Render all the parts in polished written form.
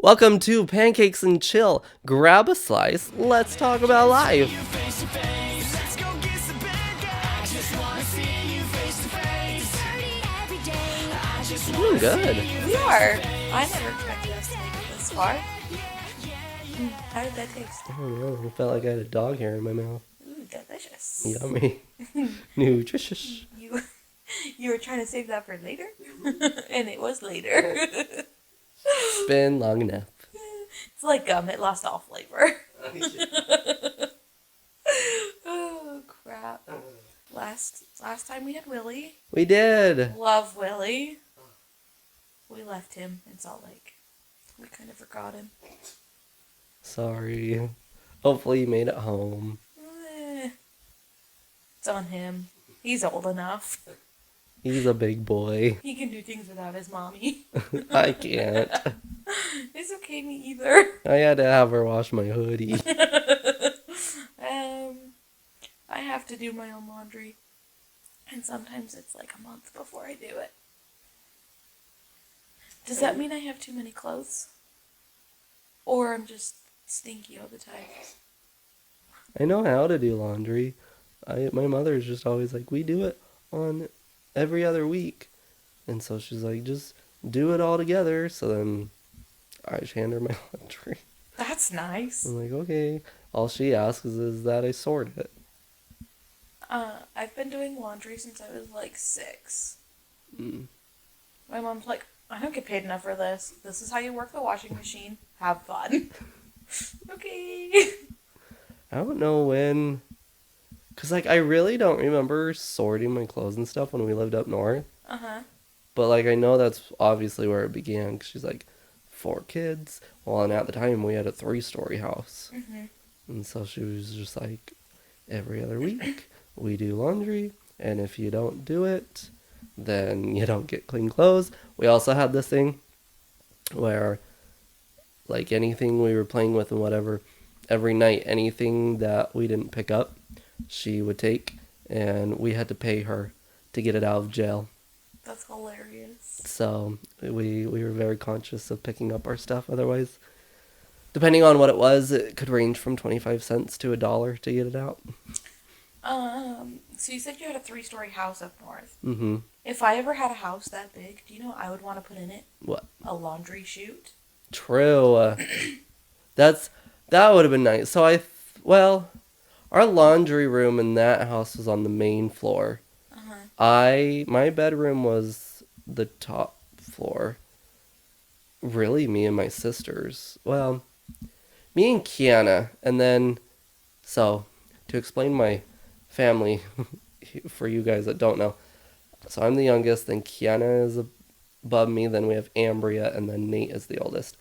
Welcome to Pankakes and Chill. Grab a slice. Let's talk about life. You're doing good. We are. I never expected us to make it this far. How did that taste? I don't know. I felt like I had a dog hair in my mouth. Ooh, delicious. Yummy. Nutritious. You were trying to save that for later? And it was later. It's been long enough. It's like gum. It lost all flavor. Oh, crap. Last time we had Willie. We did. Love Willie. We left him in Salt Lake. We kind of forgot him. Sorry. Hopefully you made it home. It's on him. He's old enough. He's a big boy. He can do things without his mommy. I can't. It's okay, me either. I had to have her wash my hoodie. I have to do my own laundry. And sometimes it's like a month before I do it. Does that mean I have too many clothes? Or I'm just stinky all the time? I know how to do laundry. My mother's just always like, we do it on every other week. And so she's like, just do it all together. So then I just hand her my laundry. That's nice. I'm like, okay. All she asks is that I sort it. I've been doing laundry since I was like 6. Mm. My mom's like, I don't get paid enough for this. This is how you work the washing machine. Have fun. Okay. I don't know when. Because, like, I really don't remember sorting my clothes and stuff when we lived up north. Uh-huh. But, like, I know that's obviously where it began. Because she's like, 4 kids. Well, and at the time, we had a 3-story house. Mm-hmm. And so she was just like, every other week, we do laundry. And if you don't do it, then you don't get clean clothes. We also had this thing where, like, anything we were playing with and whatever, every night, anything that we didn't pick up, she would take, and we had to pay her to get it out of jail. That's hilarious. So we were very conscious of picking up our stuff. Otherwise, depending on what it was, it could range from 25 cents to $1 to get it out. So you said you had a 3-story house up north. Mm-hmm. If I ever had a house that big, do you know what I would want to put in it? What? A laundry chute. True. That would have been nice. So our laundry room in that house was on the main floor. Uh-huh. My bedroom was the top floor. Really, me and my sisters. Well, me and Kiana. And then, so, to explain my family, for you guys that don't know. So I'm the youngest, then Kiana is above me, then we have Ambria, and then Nate is the oldest.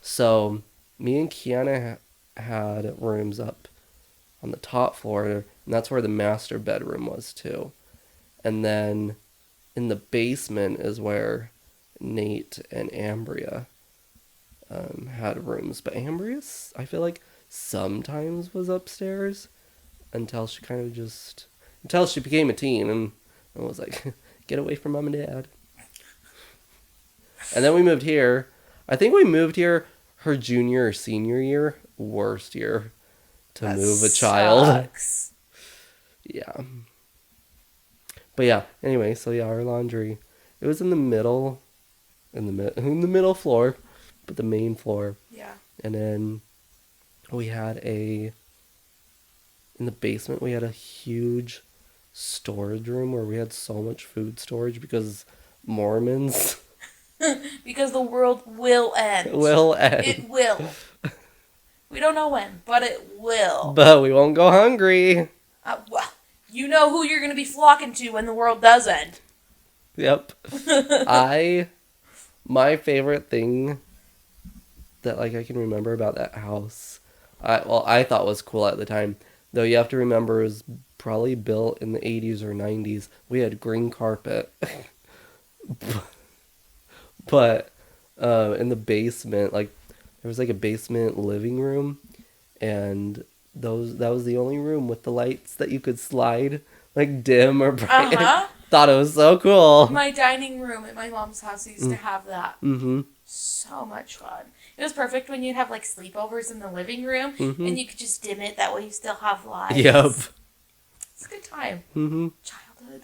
So, me and Kiana had rooms up on the top floor, and that's where the master bedroom was too. And then in the basement is where Nate and Ambria had rooms. But Ambria, I feel like, sometimes was upstairs until she became a teen and was like, get away from mom and dad. And then we moved here. I think we moved here her junior or senior year. Worst year to move a child. Sucks. Yeah. But yeah, anyway, so yeah, our laundry. It was in the middle floor, but the main floor. Yeah. And then in the basement, we had a huge storage room where we had so much food storage because Mormons. Because the world will end. Will end. It will. We don't know when, but it will. But we won't go hungry. Well, you know who you're going to be flocking to when the world does end. Yep. My favorite thing that, like, I can remember about that house, I thought was cool at the time, though you have to remember it was probably built in the 80s or 90s. We had green carpet. But in the basement, like, there was like a basement living room, and that was the only room with the lights that you could slide, like, dim or bright. Uh-huh. Thought it was so cool. My dining room at my mom's house used to have that. Mm-hmm. So much fun. It was perfect when you'd have like sleepovers in the living room Mm-hmm. and you could just dim it. That way you still have lights. Yep. It's a good time. Mm-hmm. Childhood.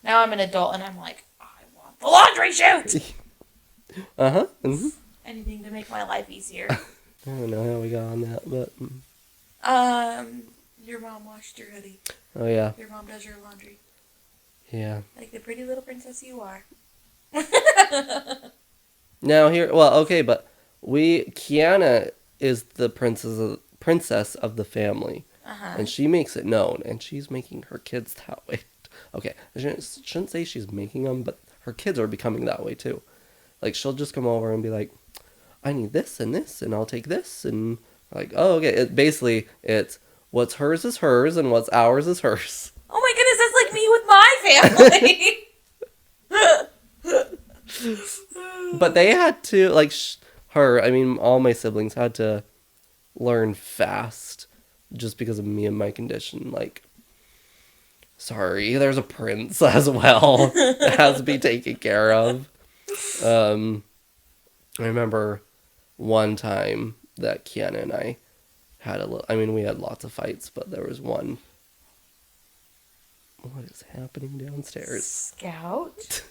Now I'm an adult and I'm like, I want the laundry chute! Uh-huh. Mm-hmm. Anything to make my life easier. I don't know how we got on that, but... Your mom washed your hoodie. Oh, yeah. Your mom does your laundry. Yeah. Like the pretty little princess you are. Now here... Well, okay, but Kiana is the princess of the family. Uh-huh. And she makes it known, and she's making her kids that way. Okay, I shouldn't say she's making them, but her kids are becoming that way, too. Like, she'll just come over and be like, I need this, and I'll take this, and like, oh, okay. It's what's hers is hers, and what's ours is hers. Oh my goodness, that's like me with my family! But they had to, like, all my siblings had to learn fast just because of me and my condition. Like, sorry, there's a prince as well that has to be taken care of. I remember one time that Kiana and I had we had lots of fights, but there was one. What is happening downstairs? Scout?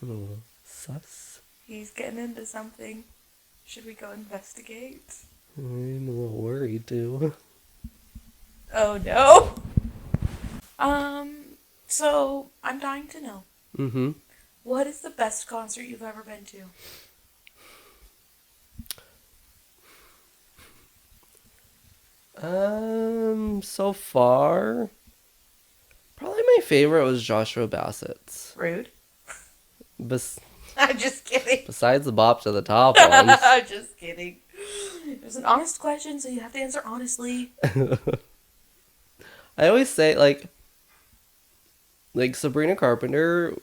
Oh, sus. He's getting into something. Should we go investigate? I'm a little worried, too. Oh no! So, I'm dying to know. Mm-hmm. What is the best concert you've ever been to? So far, probably my favorite was Joshua Bassett's. Rude. Besides I'm just kidding. the bop to the top ones. I'm just kidding. It was an honest question, so you have to answer honestly. I always say, like Sabrina Carpenter,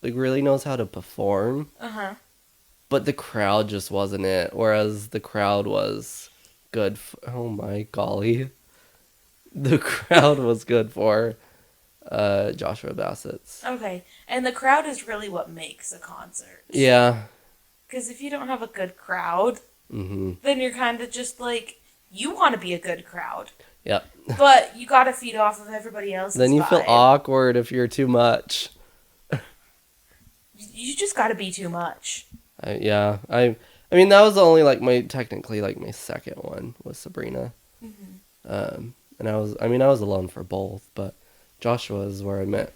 like, really knows how to perform. Uh-huh. But the crowd just wasn't it. Whereas the crowd was good. Oh my golly. The crowd was good for Joshua Bassett's. Okay, and the crowd is really what makes a concert. Yeah. Because if you don't have a good crowd, Mm-hmm. then you're kind of just like, you want to be a good crowd. Yep. But you gotta feed off of everybody else's Then you feel vibe. awkward if you're too much. You just gotta be too much. Yeah. I mean, that was only technically my second one was Sabrina. Mm-hmm. And I was alone for both, but Joshua is where I met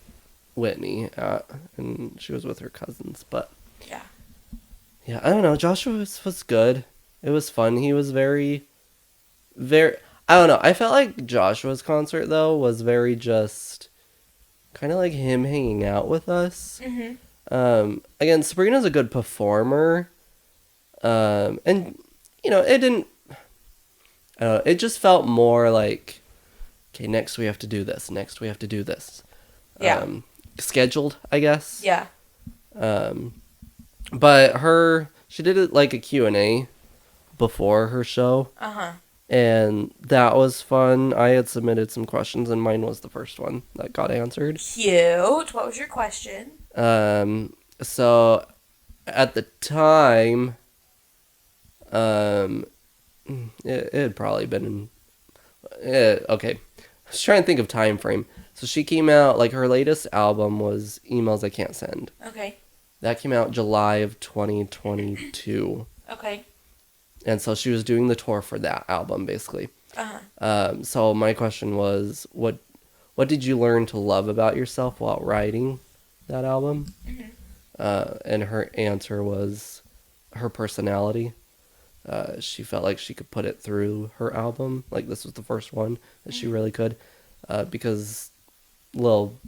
Whitney at, and she was with her cousins, but yeah, I don't know. Joshua was good. It was fun. He was very, very, I don't know. I felt like Joshua's concert, though, was very just kind of like him hanging out with us. Mm-hmm. Again, Sabrina's a good performer. And, it didn't, it just felt more like, okay, next we have to do this. Next we have to do this. Yeah. Scheduled, I guess. Yeah. But she did it like a Q&A before her show. Uh-huh. And that was fun. I had submitted some questions, and mine was the first one that got answered. Cute. What was your question? So at the time, it had probably been okay. I was trying to think of time frame. So she came out, her latest album was Emails I Can't Send. Okay. That came out July of 2022. Okay. And so she was doing the tour for that album, basically. Uh-huh. So my question was, what did you learn to love about yourself while writing that album? Mm-hmm. And her answer was her personality. She felt like she could put it through her album. Like, this was the first one that she really could. Because, little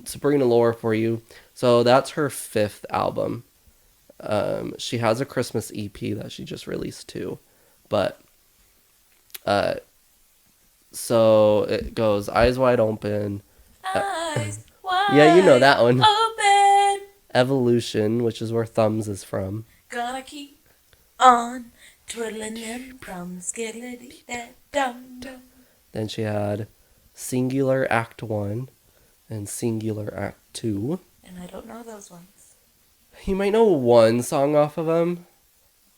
Sabrina lore for you. So that's her 5th album. She has a Christmas EP that she just released too. But, so it goes Eyes Wide Open. Eyes wide Yeah, you know that one. open. Evolution, which is where Thumbs is from. Gonna keep on twiddling them thumbs. Dum dum. Then she had Singular Act 1 and Singular Act 2. And I don't know those ones. You might know one song off of them,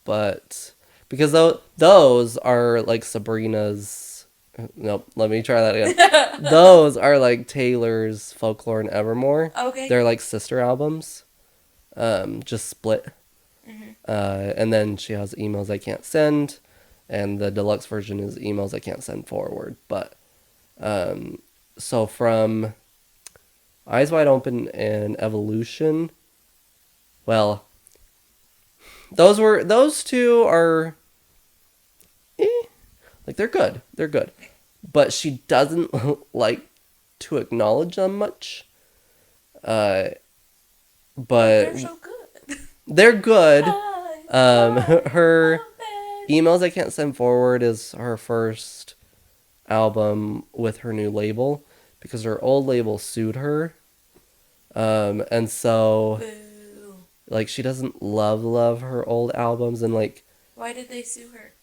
but because those are like Sabrina's. Nope, let me try that again. Those are like Taylor's Folklore and Evermore. Okay. They're like sister albums, just split. And then she has Emails I Can't Send, and the deluxe version is Emails I Can't Send Forward. But so from Eyes Wide Open and Evolution, well, those two are like they're good. They're good. But she doesn't like to acknowledge them much. But They're so good. they're good. I Her love it. Emails I Can't Send Forward is her first album with her new label because her old label sued her. And so Boo. like she doesn't love her old albums, and like Why did they sue her?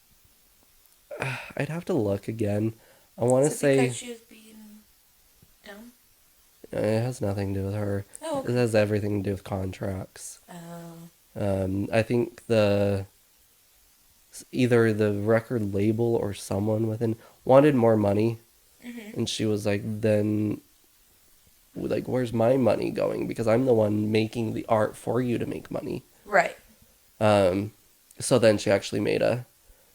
I'd have to look again. I want to Is it say because she was being dumb? it has nothing to do with her. Oh, It has everything to do with contracts. oh. I think either the record label or someone within wanted more money, and she was like, then like, where's my money going? Because I'm the one making the art for you to make money. Right. So then she actually made a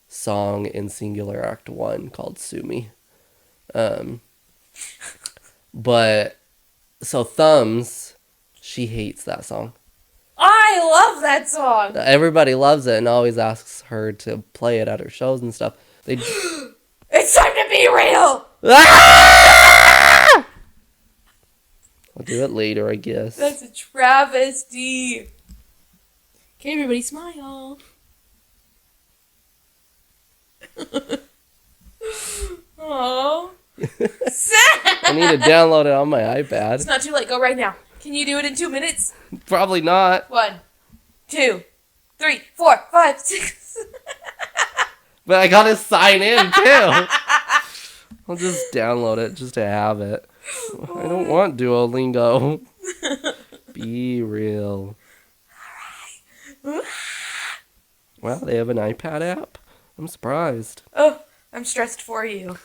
song in Singular Act 1 called Sue Me. But so Thumbs, she hates that song. I love that song. Everybody loves it and always asks her to play it at her shows and stuff. They It's time to be real. Ah! I'll do it later, I guess. That's a travesty. Okay, everybody smile. Oh. I need to download it on my iPad. It's not too late. Go right now. Can you do it in 2 minutes? Probably not. 1, 2, 3, 4, 5, 6. But I gotta sign in too. I'll just download it just to have it. I don't want Duolingo. Be real. Wow, they have an iPad app? I'm surprised. Oh, I'm stressed for you.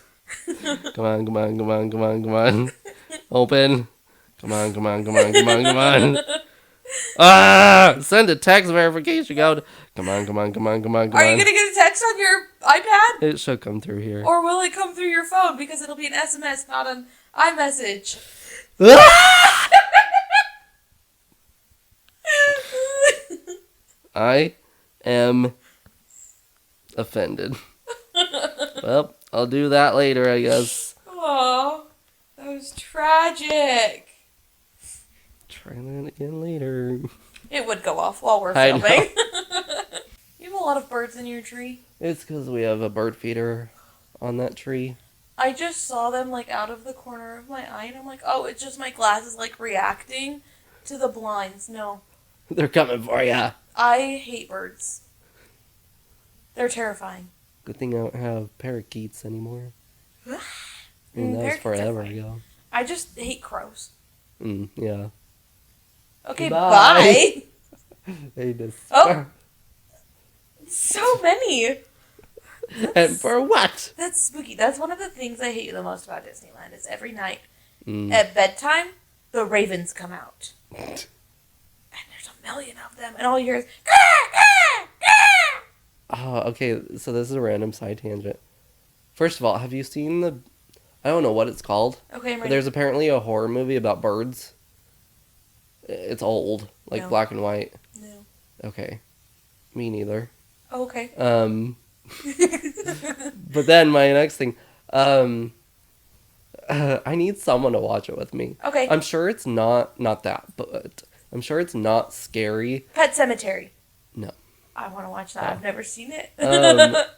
Come on. Open. Come on. Ah! Send a text verification code. Come on. Are you gonna get a text on your iPad? It should come through here. Or will it come through your phone? Because it'll be an SMS, not an iMessage. I am offended. Well, I'll do that later, I guess. Aw, that was tragic. Try that again later. It would go off while we're I know. filming. You have a lot of birds in your tree. It's because we have a bird feeder on that tree. I just saw them like out of the corner of my eye, and I'm like, oh, it's just my glasses like reacting to the blinds. No, They're coming for ya. I hate birds. They're terrifying. Good thing I don't have parakeets anymore. I mean, that was Parakeets are forever fine. ago. I just hate crows. Yeah. Okay, Bye. bye. They just. Oh. So many. And for what? That's spooky. That's one of the things I hate the most about Disneyland is every night Mm. at bedtime, the ravens come out. And there's a million of them. And all you hear is, "Caw, caw, caw." Oh, okay. So this is a random side tangent. First of all, have you seen the? I don't know what it's called. Okay, I'm But ready. there's apparently a horror movie about birds. It's old, like No. black and white. No. Okay, me neither. Oh, okay. But then my next thing, I need someone to watch it with me. Okay. I'm sure it's not that, but I'm sure it's not scary. Pet Cemetery. No. I want to watch that. No. I've never seen it.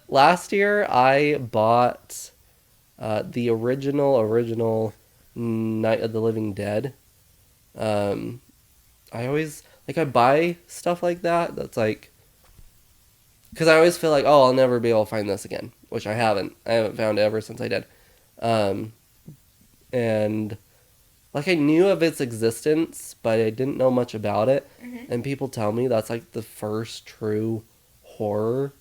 Last year I bought the original Night of the Living Dead. I always I buy stuff like that. That's like, because I always feel like, oh, I'll never be able to find this again, which I haven't. I haven't found it ever since I did. And like I knew of its existence, but I didn't know much about it. Mm-hmm. And people tell me that's like the first true horror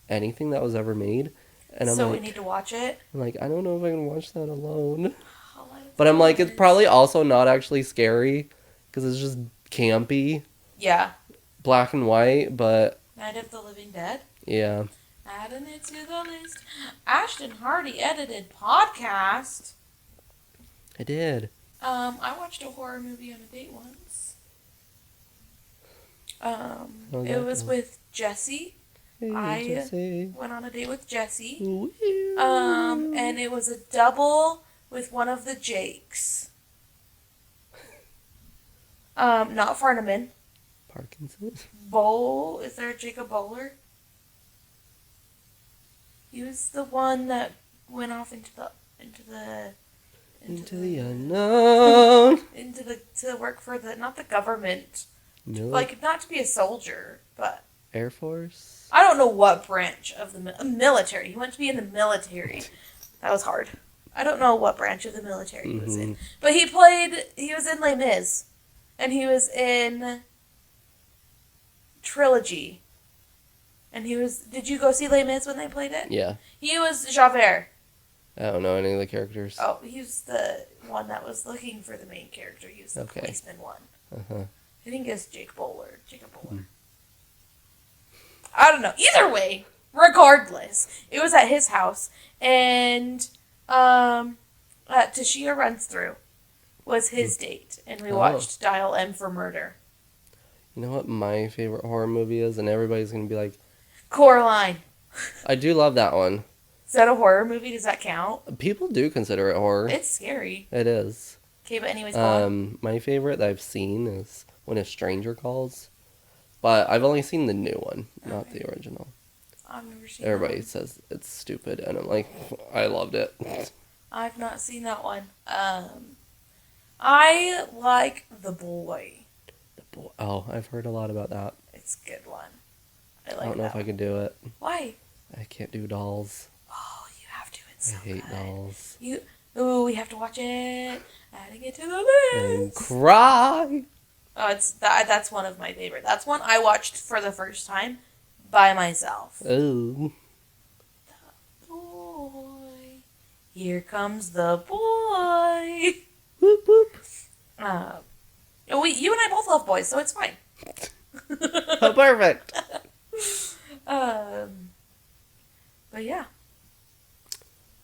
anything that was ever made. And So we need to watch it. I'm like, I don't know if I can watch that alone. Oh, But I'm like, it's probably also not actually scary because it's just campy, yeah. black and white. But Night of the Living Dead. yeah, Adding it to the list. Ashton Hardy edited podcast. I did. I watched a horror movie on a date once. How's It that was go? with Jesse. Hey, I Jesse. went on a date with Jesse. Woo. And it was a double with one of the Jakes. Not Farnaman. Parkinson's. Bowl. Is there a Jacob Bowler? He was the one that went off into the unknown. to work for the, not the government, Mil- like not to be a soldier, but Air Force. I don't know what branch of the military. He went to be in the military. That was hard. I don't know what branch of the military he was in, but he was in Les Mis, and he was in Trilogy, and he was. Did you go see Les Mis when they played it? Yeah. He was Javert. I don't know any of the characters. Oh, he was the one that was looking for the main character. He was the Okay. policeman one. Uh-huh. I think it's Jacob Bowler. I don't know. Either way, regardless, it was at his house, and Tashia Runs Through was his date, and we watched Dial M for Murder. You know what my favorite horror movie is, and everybody's gonna be like, Coraline. I do love that one. Is that a horror movie? Does that count? People do consider it horror. It's scary. It is. Okay, but anyways, go on. My favorite that I've seen is When a Stranger Calls, but I've only seen the new one, not the original. I've never seen Everybody that says it's stupid, and I'm like, I loved it. one. I've not seen that one. I like The Boy. Oh, I've heard a lot about that. It's a good one. I like I don't know that if I one. could do it. Why? I can't do dolls. Oh, you have to. It's I so hate good. dolls. We have to watch it. Adding it to the And list. cry. Oh, that's one of my favorite. That's one I watched for the first time by myself. Oh. Boy, here comes the boy. Whoop whoop. You and I both love boys, so it's fine. Oh, perfect. But yeah.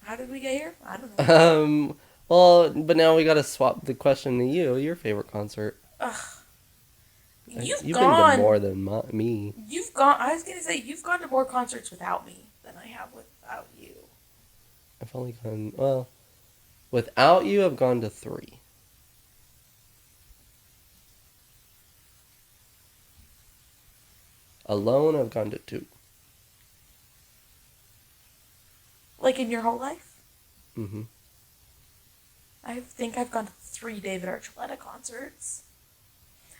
How did we get here? I don't know. Well, but now we gotta swap the question to you. Your favorite concert? You've been gone to more than me. You've gone. I was gonna say you've gone to more concerts without me than I have without you. I've only gone, well, without you, I've gone to 3. Alone, I've gone to 2. Like in your whole life? Mm-hmm. I think I've gone to 3 David Archuleta concerts.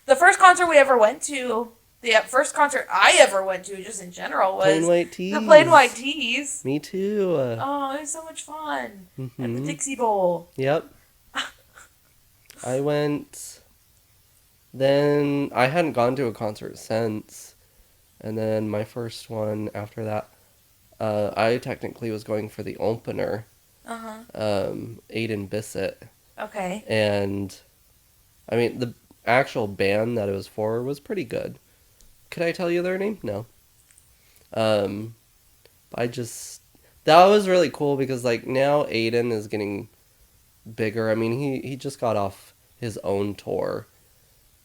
The first concert we ever went to, the first concert I ever went to, just in general, was Plain White Tees. the Plain White Tees. Me too. Oh, it was so much fun. At the Mhm. Dixie Bowl. Yep. I went. Then I hadn't gone to a concert since, and then my first one after that, I technically was going for the opener. Aiden Bissett, Okay. and I mean the actual band that it was for was pretty good. Could I tell you their name? No. I just that was really cool because like now Aiden is getting bigger. I mean he just got off his own tour,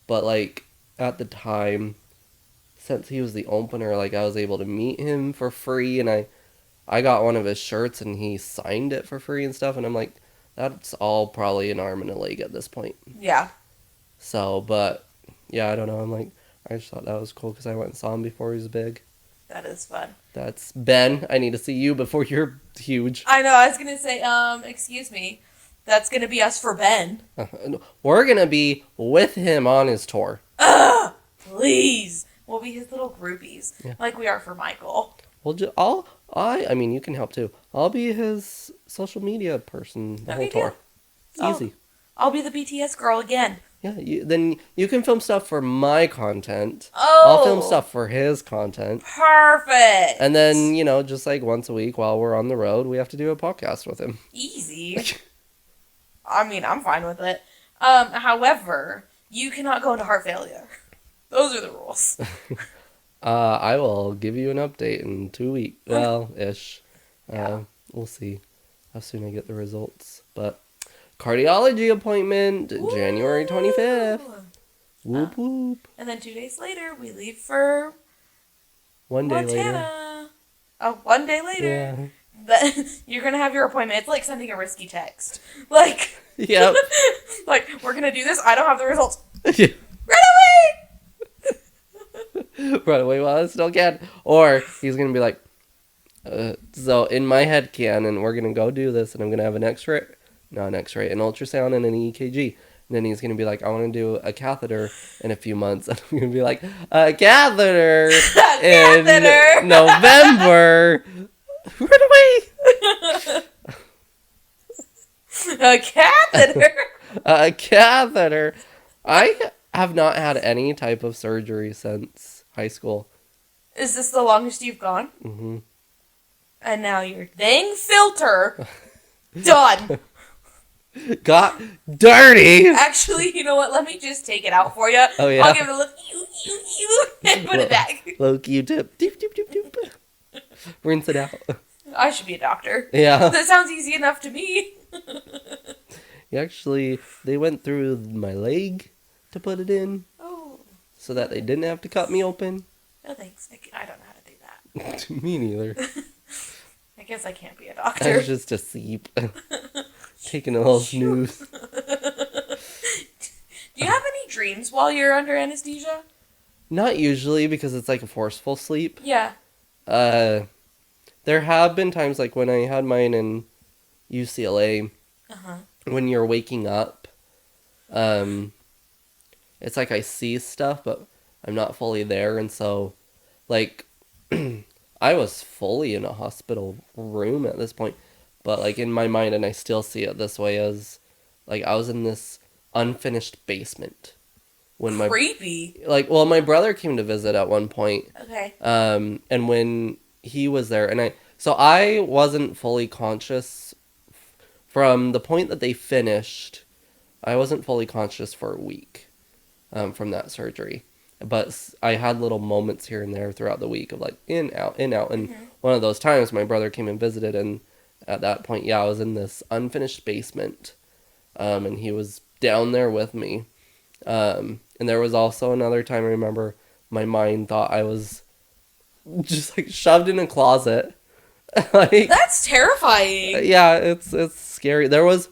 but like at the time, since he was the opener, like I was able to meet him for free, and I got one of his shirts and he signed it for free and stuff, and I'm like, that's all probably an arm and a leg at this point. Yeah. So, but yeah, I don't know. I'm like, I just thought that was cool because I went and saw him before he was big. That is fun. That's Ben. I need to see you before you're huge. I know, I was gonna say, excuse me. That's gonna be us for Ben. We're gonna be with him on his tour. Ugh! Please! We'll be his little groupies. Yeah. Like we are for Michael. Well, I mean, you can help too. I'll be his social media person the whole Okay, tour. deal. Easy. I'll be the BTS girl again. Yeah, then you can film stuff for my content. Oh. I'll film stuff for his content. Perfect. And then, just like once a week while we're on the road, we have to do a podcast with him. Easy. I mean, I'm fine with it. However, you cannot go into heart failure. Those are the rules. I will give you an update in 2 weeks. Well, ish. Yeah. We'll see how soon I get the results. But cardiology appointment, Woo! January 25th. Whoop whoop. And then 2 days later, we leave for 1 day later. Montana. Oh, 1 day later. Yeah. But you're gonna have your appointment. It's like sending a risky text. Like, Yep. like, we're gonna do this. I don't have the results. Yeah. Run away! Run away while I still can. Or he's going to be like, so in my head canon, we're going to go do this and I'm going to have an x-ray, an ultrasound and an EKG. And then he's going to be like, I want to do a catheter in a few months. And I'm going to be like, a catheter in November. Run away! A catheter. A catheter. I have not had any type of surgery since high school. Is this the longest you've gone? Mm-hmm. And now your dang filter done. Got dirty. Actually, you know what? Let me just take it out for you. Oh, yeah. I'll give it a look. And put it back. Low Q-tip. Doop, doop, doop, doop. Rinse it out. I should be a doctor. Yeah. That sounds easy enough to me. Actually, they went through my leg to put it in. Oh. So that they didn't have to cut me open. No thanks. I don't know how to do that. Me neither. I guess I can't be a I doctor. was just asleep. Taking a little snooze. Do you have any dreams while you're under anesthesia? Not usually, because it's like a forceful sleep. Yeah. There have been times, like when I had mine in UCLA, Uh-huh. when you're waking up, it's like I see stuff, but I'm not fully there, and so, like, I was fully in a hospital room at this point, but, like, in my mind, and I still see it this way, as, like, I was in this unfinished basement. When Creepy. my brother came to visit at one point, Okay. and when he was there, and I wasn't fully conscious from the point that they finished. I wasn't fully conscious for a week, from that surgery, but I had little moments here and there throughout the week of like in, out, and one of those times my brother came and visited, and at that point, I was in this unfinished basement, and he was down there with me, and there was also another time I remember my mind thought I was just like shoved in a closet. Like, That's terrifying. yeah, it's scary. There was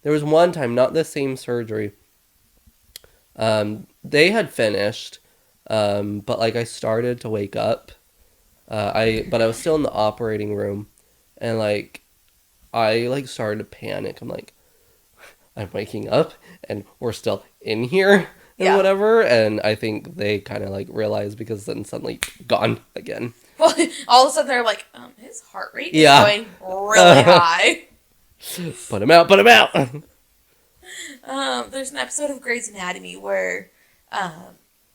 one time, not the same surgery. They had finished, but like I started to wake up. But I was still in the operating room, and like I like started to panic. I'm like, I'm waking up, and we're still in here. And whatever, and I think they kind of like realized, because then suddenly gone again. Well, all of a sudden they're like, his heart rate is Yeah. going really high. Put him out, put him out! There's an episode of Grey's Anatomy where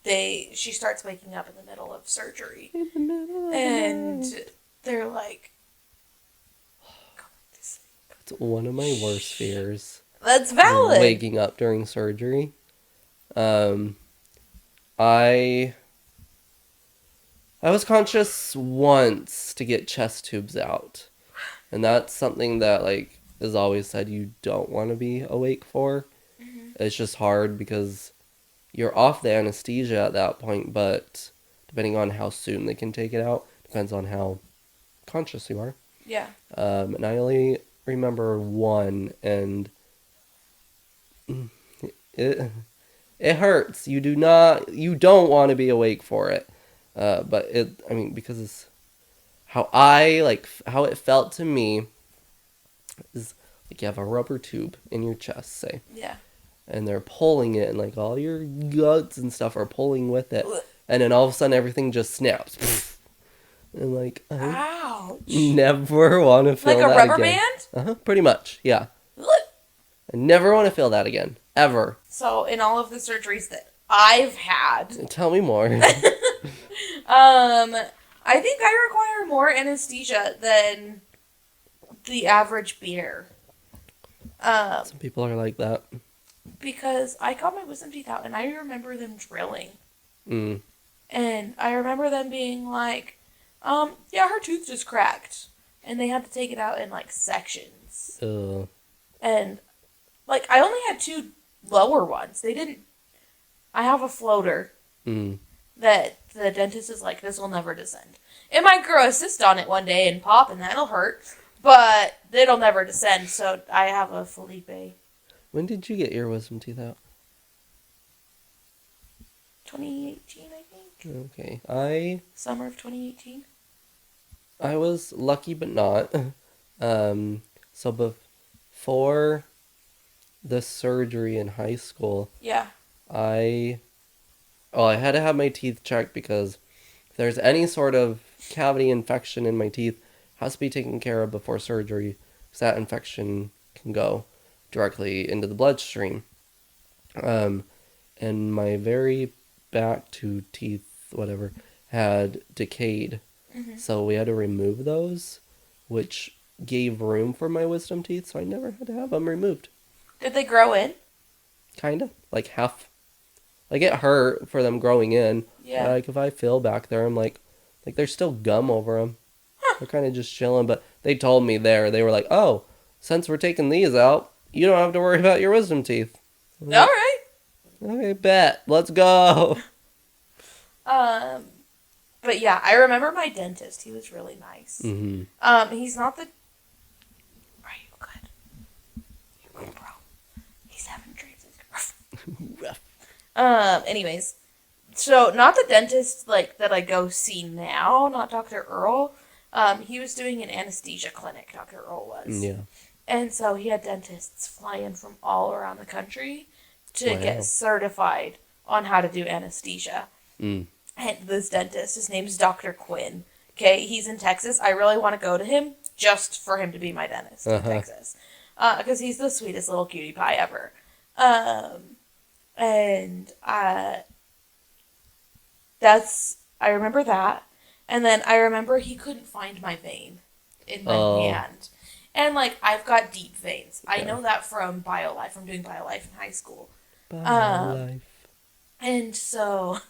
she starts waking up in the middle of surgery. And they're like, It's one of my worst fears. that's valid. Waking up during surgery. I was conscious once to get chest tubes out, and that's something that like is always said you don't want to be awake for. Mm-hmm. It's just hard because you're off the anesthesia at that point, but depending on how soon they can take it out, depends on how conscious you are. Yeah. And I only remember one, and it hurts. You don't want to be awake for it. But because it's how it felt to me is like you have a rubber tube in your chest, say. Yeah. And they're pulling it, and like all your guts and stuff are pulling with it. And then all of a sudden everything just snaps. And like, I ouch. never want to feel like that a rubber again. band? Pretty much, yeah. I never want to feel that again. Ever. So in all of the surgeries that I've had, Tell me more. I think I require more anesthesia than the average beer. Some people are like that. Because I got my wisdom teeth out and I remember them drilling. Mm. And I remember them being like, yeah, her tooth just cracked. And they had to take it out in, like, sections. And, like, I only had 2 lower ones. I have a floater that the dentist is like, this will never descend. It might grow a cyst on it one day and pop, and that'll hurt. But it'll never descend, so I have a Felipe. When did you get your wisdom teeth out? 2018, I think. Okay. Summer of 2018. I was lucky but not. So before the surgery in high school, Yeah. I had to have my teeth checked because if there's any sort of cavity infection in my teeth, it has to be taken care of before surgery because that infection can go directly into the bloodstream. And my very back 2 teeth, whatever, had decayed. Mm-hmm. So we had to remove those, which gave room for my wisdom teeth, so I never had to have them removed. Did they grow in? Kinda. Like half. Like it hurt for them growing in. Yeah. Like if I feel back there, I'm like there's still gum over them. Huh. They're kind of just chilling, but they told me they were like, oh, since we're taking these out, you don't have to worry about your wisdom teeth. All right. Okay, bet. Let's go. But yeah, I remember my dentist. He was really nice. Mm-hmm. He's not the... Are you good? You good, bro? He's having dreams. Anyways. So, not the dentist, like, that I go see now, not Dr. Earl. He was doing an anesthesia clinic, Dr. Earl was. Yeah. And so he had dentists fly in from all around the country to get certified on how to do anesthesia. Mm. And this dentist, his name's Dr. Quinn. Okay, he's in Texas. I really want to go to him just for him to be my dentist in Texas. Because he's the sweetest little cutie pie ever. I remember that. And then I remember he couldn't find my vein in my hand. And, like, I've got deep veins. Yeah. I know that from BioLife, from doing BioLife in high school. BioLife. And so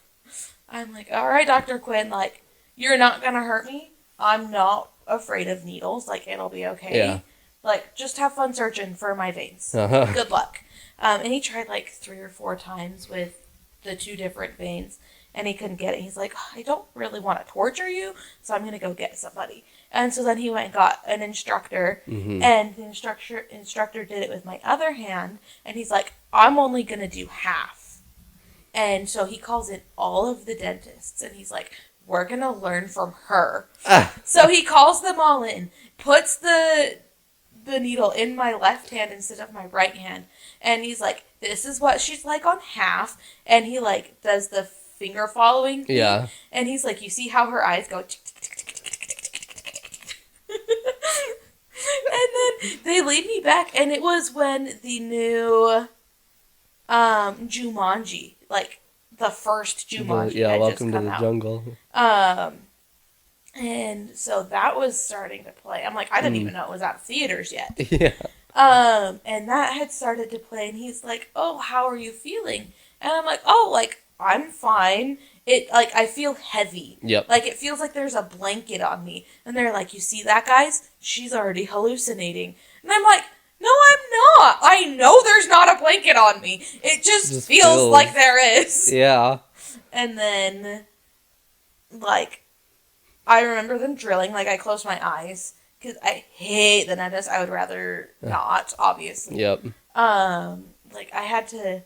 I'm like, all right, Dr. Quinn, like, you're not going to hurt me. I'm not afraid of needles. Like, it'll be okay. Yeah. Like, just have fun searching for my veins. Good luck. And he tried, like, 3 or 4 times with the 2 different veins, and he couldn't get it. He's like, I don't really want to torture you, so I'm going to go get somebody. And so then he went and got an instructor, and the instructor did it with my other hand, and he's like, I'm only going to do half. And so he calls in all of the dentists, and he's like, we're going to learn from her. So he calls them all in, puts the needle in my left hand instead of my right hand, and he's like, this is what she's like on half, and he, like, does the finger following thing, and he's like, you see how her eyes go tick, tick, tick, tick, tick, tick, tick, tick, tick, tick. And then they lead me back, and it was when the new Jumanji, like the first Jumanji, had Welcome just come to the out. Jungle. And so that was starting to play. I'm like, I didn't even know it was out of theaters yet. Yeah. And that had started to play, and he's like, oh, how are you feeling? And I'm like, oh, like, I'm fine. It, like, I feel heavy. Yep. Like, it feels like there's a blanket on me. And they're like, you see that, guys? She's already hallucinating. And I'm like, no, I'm not. I know there's not a blanket on me. It just feels like there is. Yeah. And then, like, I remember them drilling. Like, I closed my eyes. Because I hate the dentist. I would rather not, obviously. Yep. Like, I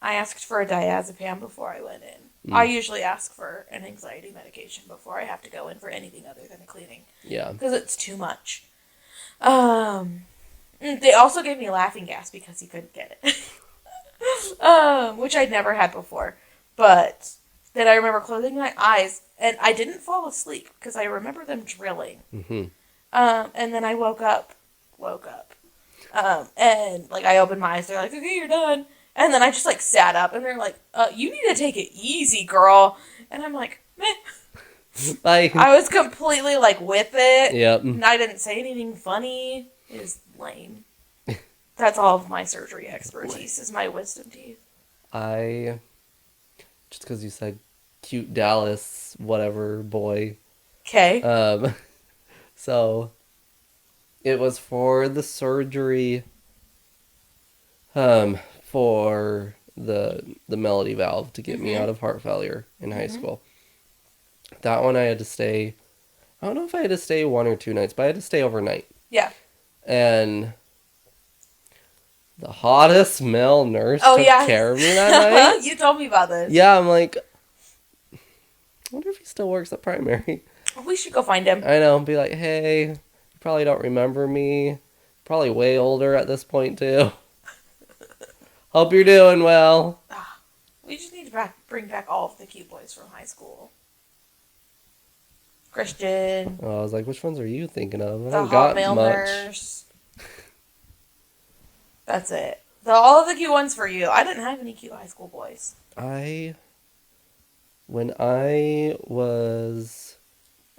asked for a diazepam before I went in. I usually ask for an anxiety medication before I have to go in for anything other than a cleaning. Yeah. Because it's too much. They also gave me laughing gas because he couldn't get it. Which I'd never had before. But then I remember closing my eyes, and I didn't fall asleep because I remember them drilling. Mm-hmm. And then I woke up. And, like, I opened my eyes. They're like, okay, you're done. And then I just, like, sat up. And they're like, you need to take it easy, girl. And I'm like, meh. I was completely, like, with it. Yep. And I didn't say anything funny. It was lame. That's all of my surgery expertise is my wisdom teeth. Just because you said cute Dallas, whatever, boy. Okay. So, it was for the surgery, for the melody valve to get me out of heart failure in high school. That one I had to stay, I don't know if I had to stay 1 or 2 nights, but I had to stay overnight. Yeah. And the hottest male nurse took care of me that night. You told me about this. Yeah, I'm like, I wonder if he still works at primary. We should go find him. I know, be like, hey, you probably don't remember me. Probably way older at this point, too. Hope you're doing well. We just need to bring back all of the cute boys from high school. Christian. Oh, I was like, which ones are you thinking of? I The haven't hot got male much. nurse. That's it. All of the cute ones for you. I didn't have any cute high school boys. When I was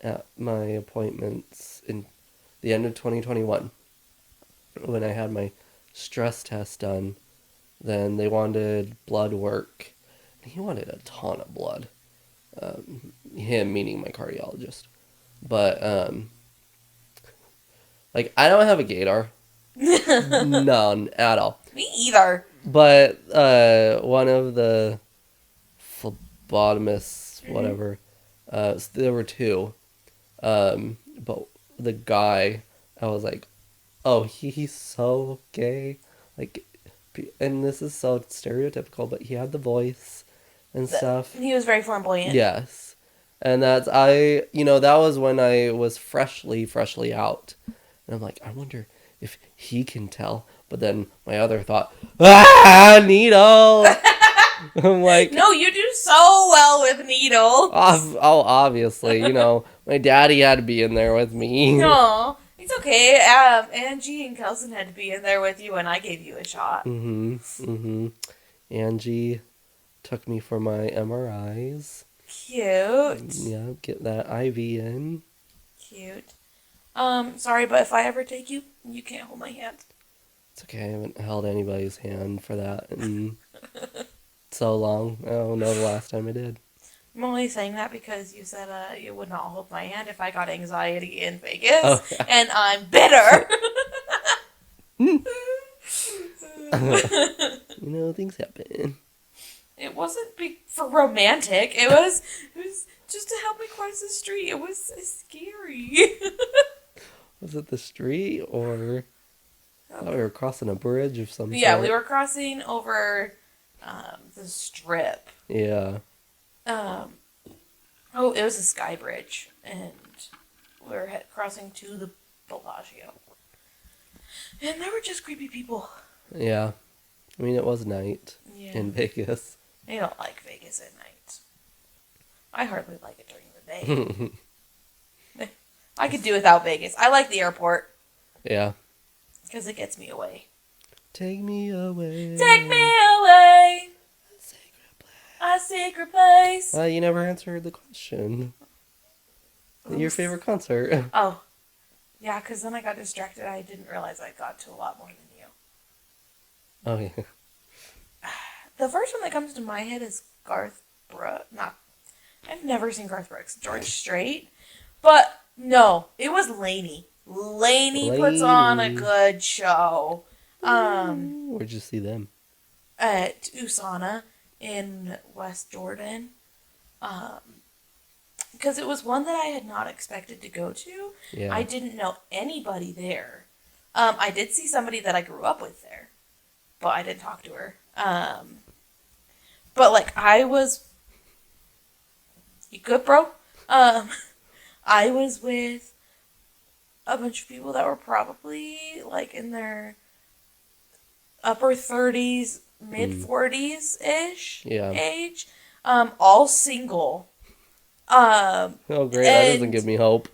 at my appointments in the end of 2021, when I had my stress test done, then they wanted blood work. He wanted a ton of blood. Him, meaning my cardiologist. But, like, I don't have a gaydar. None at all. Me either. But, one of the phlebotomists, whatever, so there were 2. But the guy, I was like, oh, he's so gay. Like, and this is so stereotypical, but he had the voice and stuff. He was very flamboyant. Yes. And that was when I was freshly out. And I'm like, I wonder if he can tell. But then my other thought, needle! I'm like... No, you do so well with needles. Obviously, my daddy had to be in there with me. No, it's okay. Angie and Kelson had to be in there with you when I gave you a shot. Angie took me for my MRIs. Cute. Yeah, get that IV in. Cute. Sorry, but if I ever take you, you can't hold my hand. It's okay, I haven't held anybody's hand for that in so long. I don't know the last time I did. I'm only saying that because you said you would not hold my hand if I got anxiety in Vegas, yeah. and I'm bitter. Things happen. It wasn't for romantic. It was just to help me cross the street. It was scary. Was it the street or... I thought we were crossing a bridge of some sort. Yeah, we were crossing over the strip. Yeah. It was a sky bridge, and we were crossing to the Bellagio. And there were just creepy people. Yeah. I mean, it was night in Vegas. I don't like Vegas at night. I hardly like it during the day. I could do without Vegas. I like the airport. Yeah. Because it gets me away. Take me away. Take me away. A secret place. You never answered the question. Your favorite concert. Oh. Yeah, because then I got distracted. I didn't realize I got to a lot more than you. Oh, yeah. The first one that comes to my head is I've never seen Garth Brooks. George Strait. But, no, it was Lainey. Lainey puts on a good show. Where'd you see them? At Usana in West Jordan. Because it was one that I had not expected to go to. Yeah. I didn't know anybody there. I did see somebody that I grew up with there. But I didn't talk to her. But, like, I was... You good, bro? I was with a bunch of people that were probably, like, in their upper 30s, mid-40s-ish age. All single. Oh, great. That doesn't give me hope.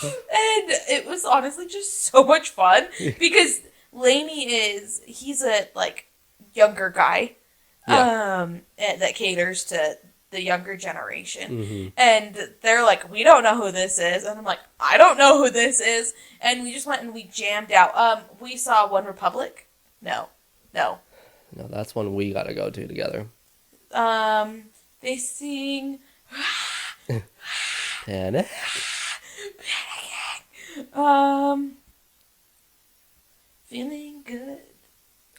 And it was honestly just so much fun because he's a like younger guy, that caters to the younger generation. Mm-hmm. And they're like, we don't know who this is. And I'm like, I don't know who this is. And we just went and we jammed out. We saw One Republic. No. No, that's one we gotta go to together. They sing. Panic. Feeling good.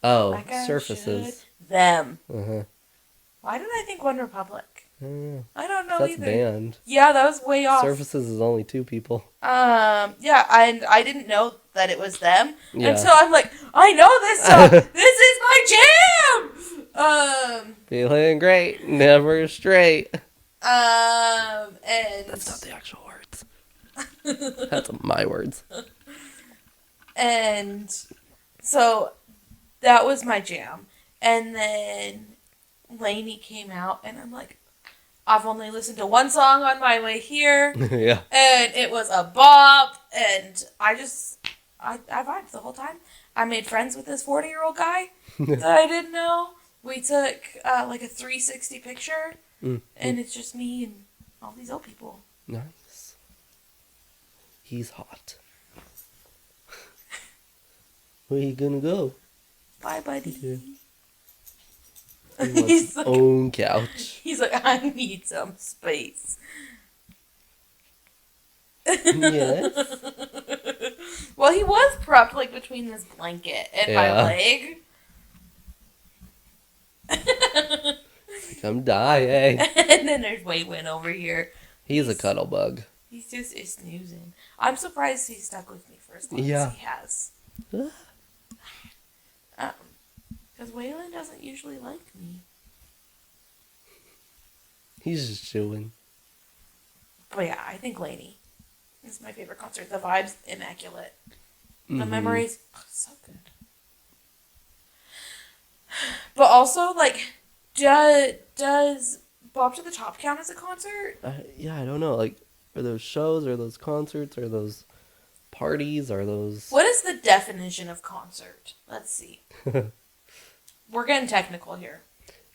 Oh, Like I Surfaces. should. Them. Uh-huh. Why did I think One Republic? I don't know That's either. band. Yeah, that was way off. Surfaces is only 2 people. Yeah, and I didn't know that it was them. Yeah. And so I'm like, I know this song. This is my jam. Feeling great, never straight. And That's not the actual words. That's my words. And so that was my jam. And then Lainey came out, and I'm like, I've only listened to one song on my way here. Yeah. And it was a bop. And I vibed the whole time. I made friends with this 40-year-old guy that I didn't know. We took like a 360 picture. And it's just me and all these old people. Nice. He's hot. Where you gonna go? Bye, buddy. Yeah. He wants his own couch. He's like, I need some space. Yes. Well, he was propped like between this blanket and my leg. I'm dying. And then there's Waywin over here. He's a cuddle bug. He's just snoozing. I'm surprised he stuck with me for as long as he has. Because Waylon doesn't usually like me. He's just chewing. But yeah, I think Lainey is my favorite concert. The vibe's immaculate. The memories, so good. But also, like, does Bob to the Top count as a concert? Yeah, I don't know. Like, are those shows, are those concerts, are those parties, are those... What is the definition of concert? Let's see. We're getting technical here.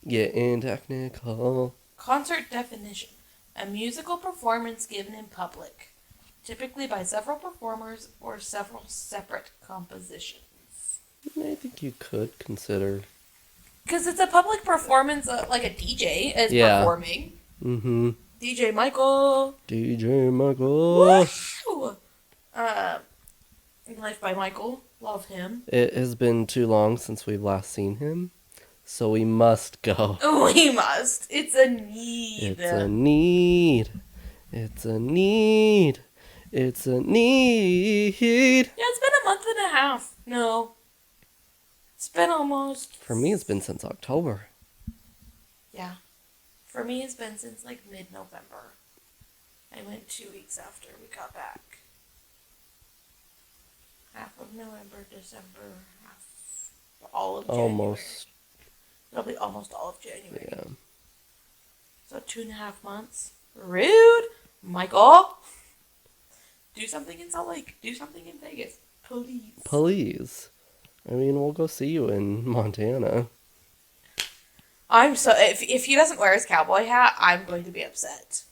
Getting technical. Concert definition. A musical performance given in public, typically by several performers or several separate compositions. I think you could consider... Because it's a public performance, like a DJ is performing. Mm-hmm. DJ Michael. DJ Michael. Woo! Life by Michael. Love him. It has been too long since we've last seen him, so we must go. We must. It's a need. It's a need. It's a need. It's a need. Yeah, it's been a month and a half. No. It's been almost... For me, it's been since October. Yeah. For me, it's been since like mid-November. I went 2 weeks after we got back. Half of November, December, half all of January. Almost. It'll be almost all of January. Yeah. So 2.5 months. Rude! Michael! Do something in Salt Lake. Do something in Vegas. Please. Please. I mean, we'll go see you in Montana. I'm so... If he doesn't wear his cowboy hat, I'm going to be upset.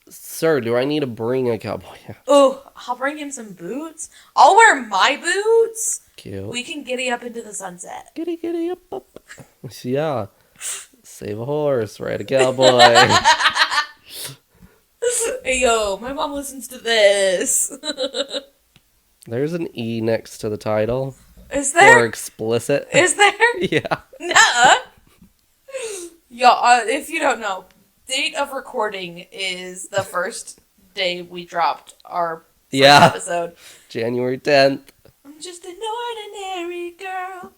Sir, do I need to bring a cowboy hat? Oh, I'll bring him some boots. I'll wear my boots. Cute. We can giddy up into the sunset. Giddy, up, up. Yeah. Save a horse, ride a cowboy. Hey, yo, my mom listens to this. There's an E next to the title. Is there? Or explicit. Is there? Yeah. Nuh-uh. Yo, if you don't know, date of recording is the first day we dropped our first episode. January 10th. I'm just an ordinary girl.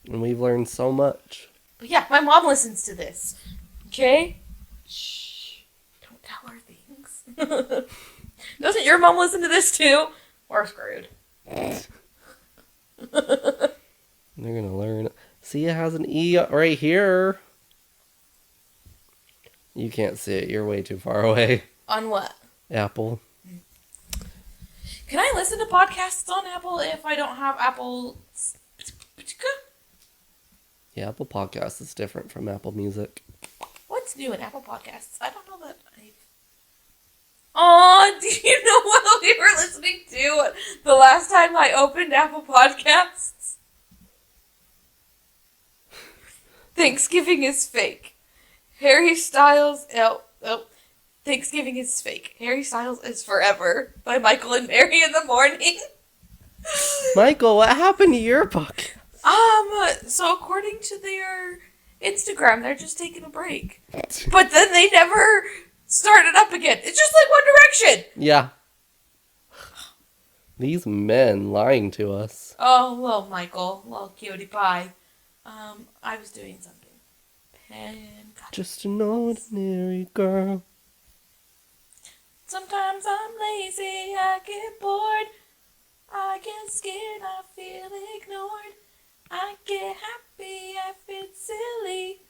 And we've learned so much. But yeah, my mom listens to this. Okay? Shh. Don't tell her things. Doesn't your mom listen to this too? We're screwed. They're gonna learn. See, it has an E right here. You can't see it. You're way too far away. On what? Apple. Can I listen to podcasts on Apple if I don't have Apple? Yeah, Apple Podcasts is different from Apple Music. What's new in Apple Podcasts? I don't know that. Oh, do you know what we were listening to the last time I opened Apple Podcasts? Thanksgiving is fake. Harry Styles. Oh. Thanksgiving is fake. Harry Styles is forever by Michael and Mary in the morning. Michael, what happened to your podcast? So according to their Instagram, they're just taking a break. But then they never started up again. It's just like One Direction. Yeah. These men lying to us. Oh, well, Michael. Well, cutie pie. I was doing something. Just an ordinary girl. Sometimes I'm lazy, I get bored. I get scared, I feel ignored. I get happy, I feel silly.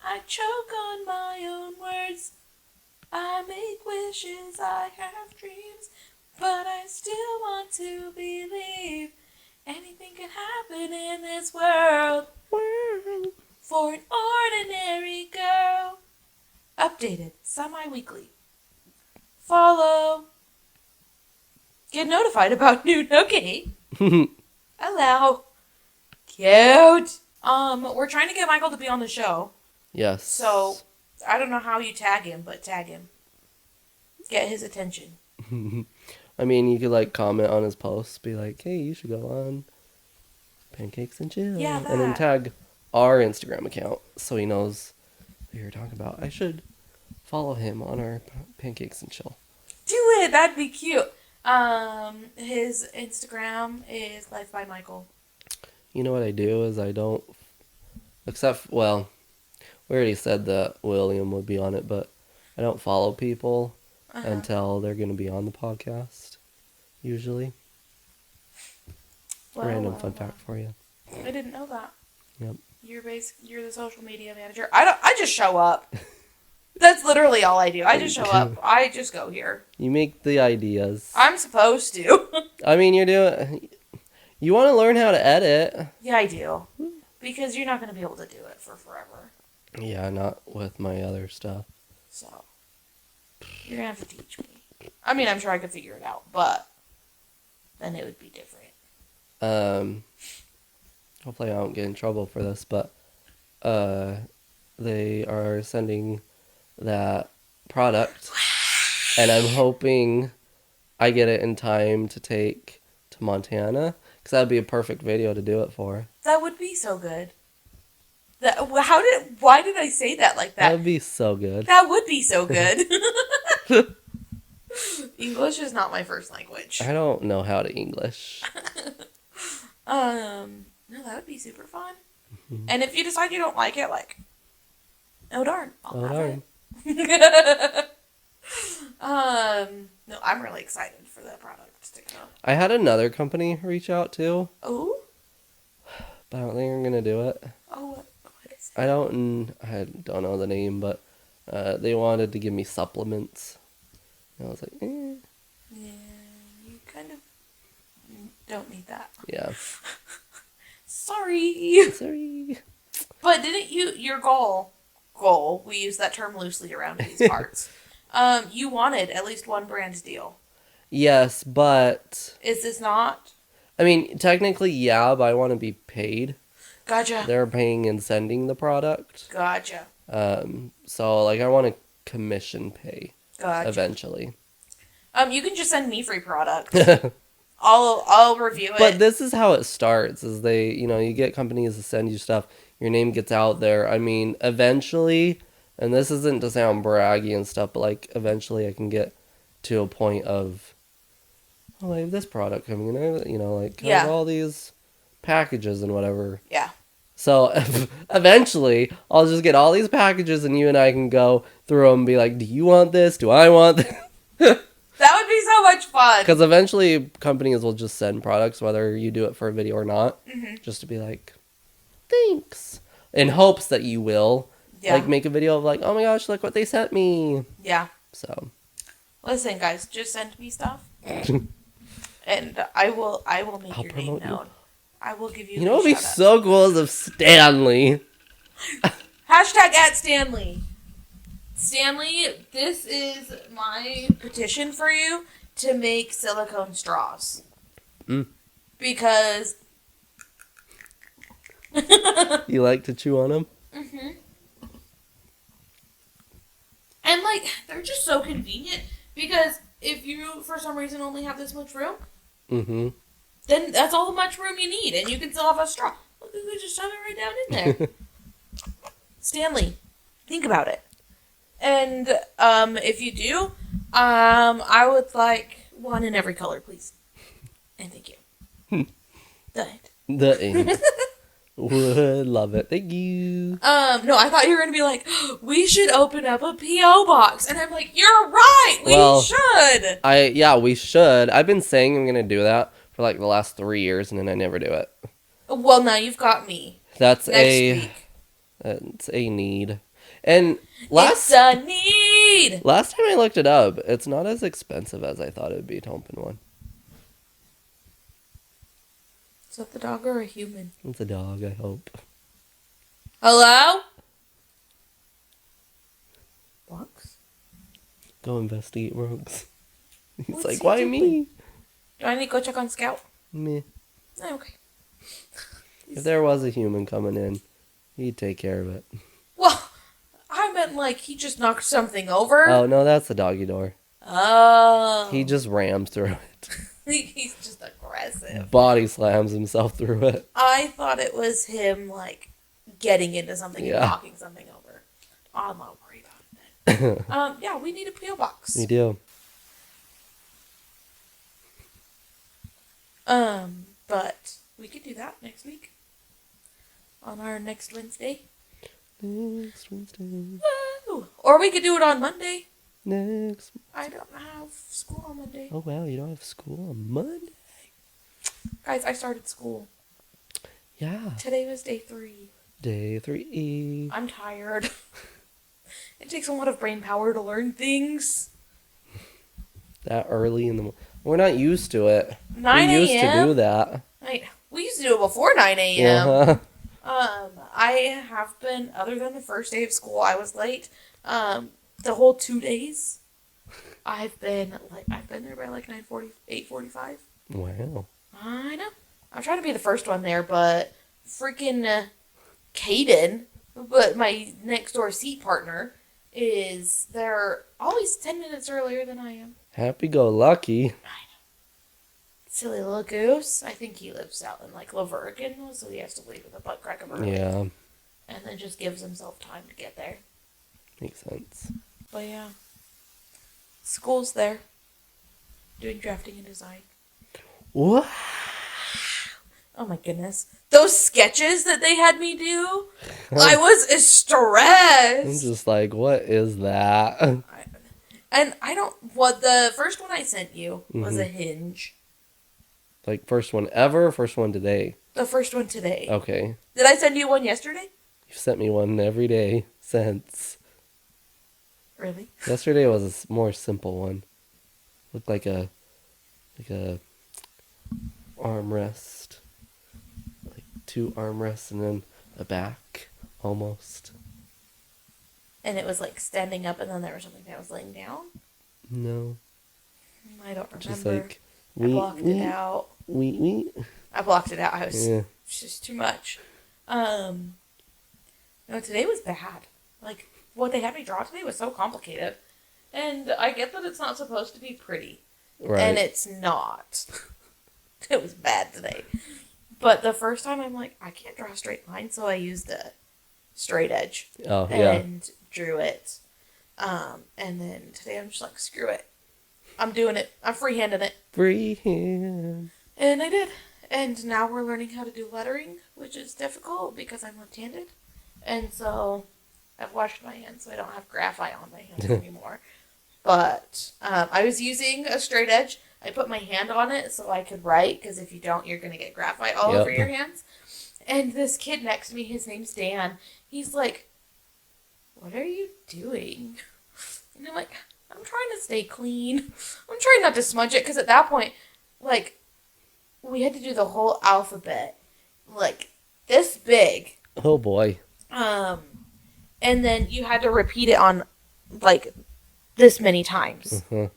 I choke on my own words. I make wishes, I have dreams. But I still want to believe anything can happen in this world. For an ordinary girl. Updated semi-weekly. Follow. Get notified about new nookie. Hello. Cute. We're trying to get Michael to be on the show. Yes. So, I don't know how you tag him, but tag him. Get his attention. I mean, you could, comment on his posts. Be like, hey, you should go on Pankakes and Chill. Yeah, that. And then tag our Instagram account so he knows who you're talking about. I should follow him on our Pancakes and Chill. Do it! That'd be cute. His Instagram is Life by Michael. You know what I do is I don't... we already said that William would be on it, but I don't follow people until they're going to be on the podcast, usually. Random fun fact for you. I didn't know that. Yep. You're the social media manager. I just show up. That's literally all I do. I just show up. I just go here. You make the ideas. I'm supposed to. I mean, you want to learn how to edit. Yeah, I do. Because you're not going to be able to do it for forever. Yeah, not with my other stuff. So, you're going to have to teach me. I mean, I'm sure I could figure it out, but then it would be different. Hopefully I don't get in trouble for this, but they are sending that product, and I'm hoping I get it in time to take to Montana, because that would be a perfect video to do it for. That would be so good. Why did I say that like that? That would be so good. That would be so good. English is not my first language. I don't know how to English. No, that would be super fun. And if you decide you don't like it, oh darn. I'll have it. No, I'm really excited for that product to come. I had another company reach out too. Oh? But I don't think I'm gonna do it. Oh, what is it? I don't know the name, but they wanted to give me supplements. And I was like, eh. Yeah, you kind of don't need that. Yeah. Sorry. But didn't your goal, we use that term loosely around these parts, you wanted at least one brand deal. Yes, but... Is this not? I mean, technically, yeah, but I want to be paid. Gotcha. They're paying and sending the product. Gotcha. So, I want to commission pay. Gotcha. Eventually. You can just send me free product. I'll review it. But this is how it starts, is you get companies to send you stuff. Your name gets out there. I mean, eventually, and this isn't to sound braggy and stuff, but, eventually I can get to a point of, I have this product coming in, I have all these packages and whatever. Yeah. So, eventually, I'll just get all these packages and you and I can go through them and be like, do you want this? Do I want this? That would be so much fun. Because eventually, companies will just send products, whether you do it for a video or not, just to be like, thanks. In hopes that you will, make a video of oh my gosh, look what they sent me. Yeah. So. Listen, guys, just send me stuff. And I will make I'll your name promote you. known. I will give you You know what a would be shout out. so cool is if Stanley. Hashtag at Stanley. Stanley, this is my petition for you to make silicone straws. Because You like to chew on them? mm-hmm. And like they're just so convenient because if you for some reason only have this much room, Mm-hmm. then that's all the much room you need, and you can still have a straw. Look, you could just shove it right down in there. Stanley, think about it. And if you do, I would like one in every color, please. And thank you. Done. The end. Would love it. Thank you. No, I thought you were gonna be like, we should open up a PO box, and I'm like, you're right, we should. We should. I've been saying I'm gonna do that for like the last 3 years, and then I never do it. Well, now you've got me. That's Next week. It's a need. And It's a need. last time I looked it up, it's not as expensive as I thought it would be to open one. Is that the dog or a human? It's a dog, I hope. Hello? Box? Go investigate rogues. He's What's like, he why doing? me? Do I need to go check on Scout? Meh. Oh, okay. If there was a human coming in, he'd take care of it. Well, I meant like he just knocked something over. Oh, no, that's the doggy door. Oh. He just rams through it. He's just aggressive. Body slams himself through it. I thought it was him, like, getting into something and knocking something over. I'm not worried about it. Yeah, we need a P.O. box. We do. But we could do that next week. On our next Wednesday. Next Wednesday. Woo! Or we could do it on Monday. Next. I don't have school on Monday. Oh, wow, you don't have school on Monday? Guys, I started school. Yeah. Today was day 3. Day 3. I'm tired. It takes a lot of brain power to learn things. That early in the morning. We're not used to it. 9 We used to a.m.? do that. We used to do it before 9 a.m. Uh-huh. I have been, other than the first day of school, I was late. The whole 2 days, I've been there by like 8:45. Wow. I know. I'm trying to be the first one there, but freaking Caden, but my next door seat partner, is there always 10 minutes earlier than I am. Happy-go-lucky. I know. Silly little goose. I think he lives out in like Lavergan, so he has to leave with a butt crack of early. Yeah. And then just gives himself time to get there. Makes sense. But yeah. School's there. Doing drafting and design. What? Oh my goodness. Those sketches that they had me do, I was stressed. I'm just like, what is that? The first one I sent you was a Mm-hmm. hinge. Like, first one ever, first one today? The first one today. Okay. Did I send you one yesterday? You've sent me one every day since. Really? Yesterday was a more simple one. Looked like a armrest. Like 2 armrests and then a back, almost. And it was like standing up and then there was something that was laying down? No. I don't remember. Just like... I blocked it out. I blocked it out. It's just too much. No, today was bad. Like, what they had me draw today was so complicated. And I get that it's not supposed to be pretty. Right. And it's not. It was bad today. But the first time I'm like, I can't draw a straight line, so I used a straight edge. Oh, yeah. And drew it. And then today I'm just like, screw it. I'm doing it. I'm freehanding it. Freehand. And I did. And now we're learning how to do lettering, which is difficult because I'm left-handed. And so I've washed my hands so I don't have graphite on my hands anymore. But I was using a straight edge. I put my hand on it so I could write, because if you don't, you're going to get graphite all over your hands. And this kid next to me, his name's Dan, he's like, what are you doing? And I'm like, I'm trying to stay clean. I'm trying not to smudge it, because at that point, like, we had to do the whole alphabet, like, this big. Oh boy. And then you had to repeat it on, like, this many times. Uh-huh.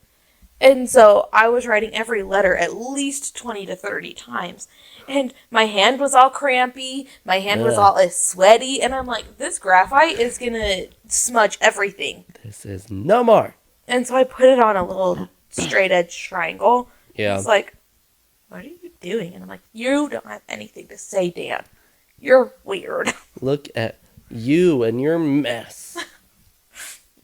And so I was writing every letter at least 20 to 30 times. And my hand was all crampy. My hand was all sweaty. And I'm like, this graphite is going to smudge everything. This is no more. And so I put it on a little straight edge triangle. Yeah. It's like, what are you doing? And I'm like, you don't have anything to say, Dan. You're weird. Look at you and your mess.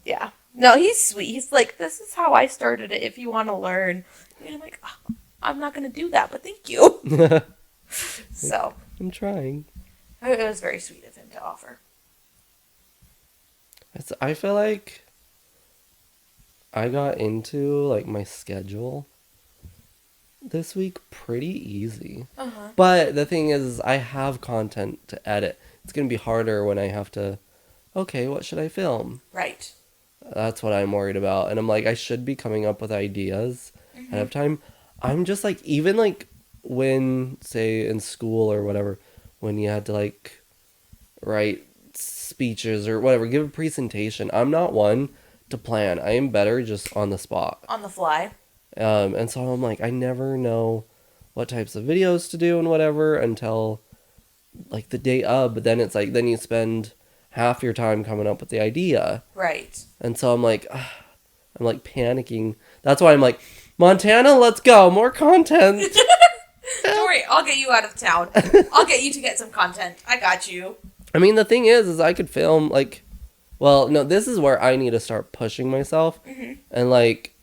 Yeah. No, he's sweet. He's like, this is how I started it if you want to learn. And I'm like, oh, I'm not going to do that, but thank you. So. I'm trying. It was very sweet of him to offer. I feel like I got into, like, my schedule this week pretty easy. Uh-huh. But the thing is, I have content to edit. It's going to be harder when I have to, okay, what should I film? Right. That's what I'm worried about. And I'm like, I should be coming up with ideas ahead of time. I'm just like, even like when, say, in school or whatever, when you had to like write speeches or whatever, give a presentation, I'm not one to plan. I am better just on the spot. On the fly. And so I'm like, I never know what types of videos to do and whatever until like the day of. But then it's like, then you spend half your time coming up with the idea. Right. And so I'm like panicking. That's why I'm like, Montana, let's go. More content. Don't worry, I'll get you out of town. I'll get you to get some content. I got you. I mean, the thing is I could film like, well, no, this is where I need to start pushing myself. And like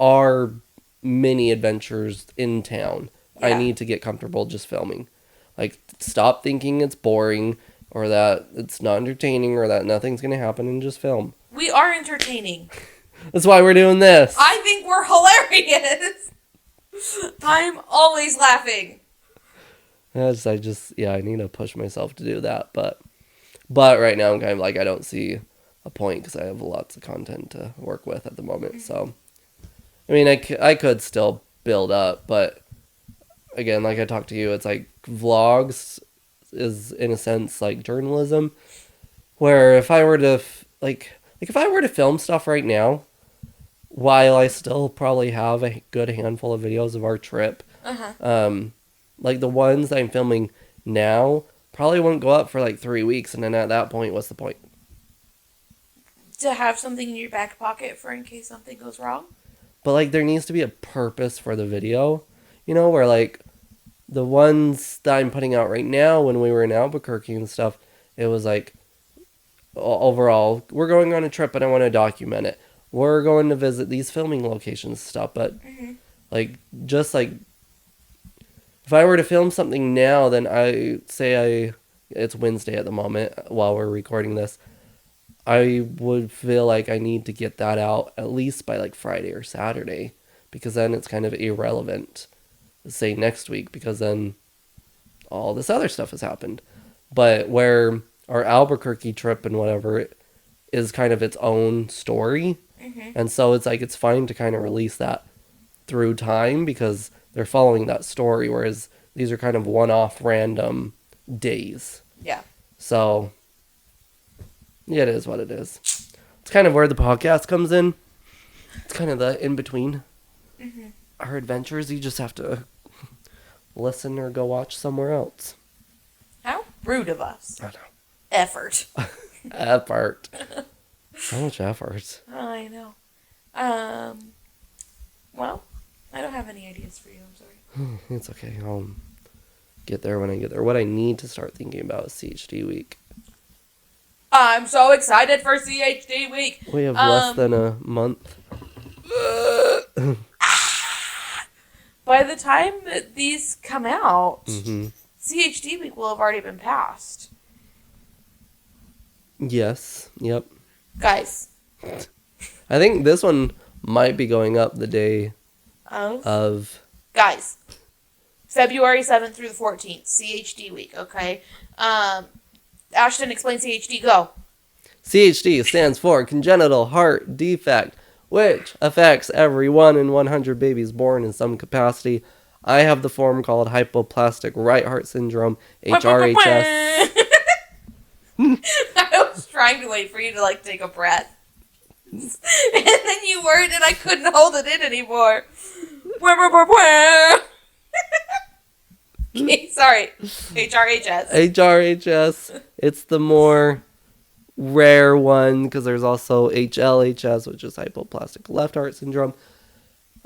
our mini adventures in town. Yeah. I need to get comfortable just filming. Like, stop thinking it's boring or that it's not entertaining or that nothing's going to happen and just film. We are entertaining. That's why we're doing this. I think we're hilarious. I'm always laughing. I need to push myself to do that. But right now I'm kind of like, I don't see a point because I have lots of content to work with at the moment. So, I mean, I could still build up, but again, like I talked to you, it's like vlogs is in a sense like journalism, where if I were to if I were to film stuff right now, while I still probably have a good handful of videos of our trip, like the ones that I'm filming now probably won't go up for like 3 weeks, and then at that point, what's the point? To have something in your back pocket for in case something goes wrong. But like there needs to be a purpose for the video, you know, where like the ones that I'm putting out right now when we were in Albuquerque and stuff, it was like, overall, we're going on a trip and I want to document it. We're going to visit these filming locations and stuff, but like, just like, if I were to film something now, then it's Wednesday at the moment while we're recording this, I would feel like I need to get that out at least by like Friday or Saturday, because then it's kind of irrelevant, say next week, because then all this other stuff has happened. But where our Albuquerque trip and whatever is kind of its own story, and so it's like it's fine to kind of release that through time because they're following that story, whereas these are kind of one-off random days. Yeah. So yeah, it is what it is. It's kind of where the podcast comes in. It's kind of the in-between. Our adventures, you just have to listen or go watch somewhere else. How rude of us. I know. Effort. Effort. So much effort. I know. Well, I don't have any ideas for you. I'm sorry. It's okay. I'll get there when I get there. What I need to start thinking about is CHD week. I'm so excited for CHD week. We have less than a month. By the time that these come out, CHD week will have already been passed. Yes. Yep. Guys. I think this one might be going up the day of... Guys. February 7th through the 14th. CHD week, okay? Ashton, explain CHD. Go. CHD stands for Congenital Heart Defect, which affects every 1 in 100 babies born in some capacity. I have the form called hypoplastic right heart syndrome, HRHS. I was trying to wait for you to like take a breath. And then you weren't, and I couldn't hold it in anymore. Okay, sorry. HRHS. HRHS. It's the more rare one because there's also HLHS, which is hypoplastic left heart syndrome.